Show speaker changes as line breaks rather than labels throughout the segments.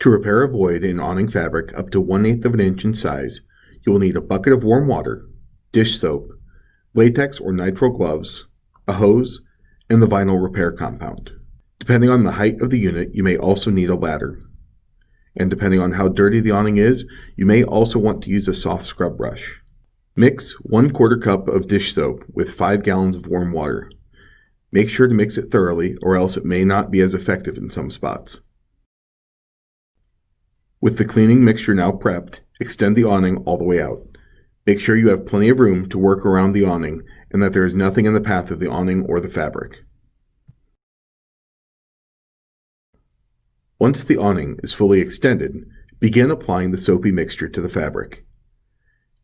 To repair a void in awning fabric up to 1/8 of an inch in size, you will need a bucket of warm water, dish soap, latex or nitrile gloves, a hose, and the vinyl repair compound. Depending on the height of the unit, you may also need a ladder. And depending on how dirty the awning is, you may also want to use a soft scrub brush. Mix 1/4 cup of dish soap with 5 gallons of warm water. Make sure to mix it thoroughly or else it may not be as effective in some spots. With the cleaning mixture now prepped, extend the awning all the way out. Make sure you have plenty of room to work around the awning and that there is nothing in the path of the awning or the fabric. Once the awning is fully extended, begin applying the soapy mixture to the fabric.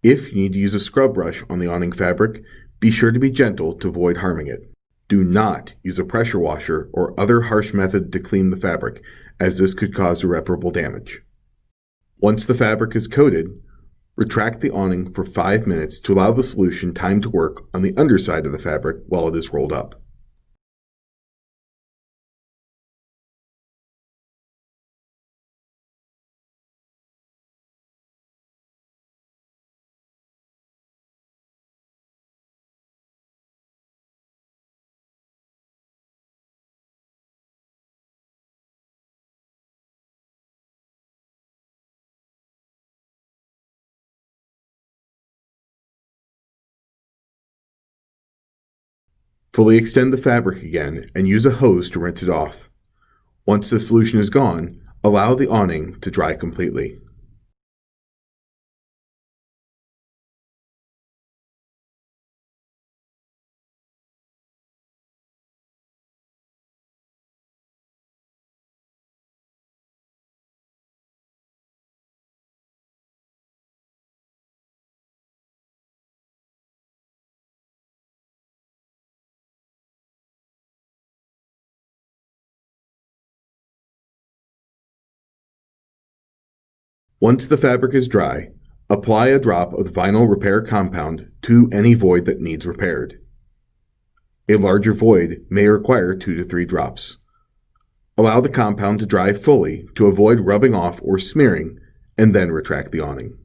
If you need to use a scrub brush on the awning fabric, be sure to be gentle to avoid harming it. Do not use a pressure washer or other harsh method to clean the fabric, as this could cause irreparable damage. Once the fabric is coated, retract the awning for 5 minutes to allow the solution time to work on the underside of the fabric while it is rolled up. Fully extend the fabric again and use a hose to rinse it off. Once the solution is gone, allow the awning to dry completely. Once the fabric is dry, apply a drop of the vinyl repair compound to any void that needs repaired. A larger void may require 2 to 3 drops. Allow the compound to dry fully to avoid rubbing off or smearing, and then retract the awning.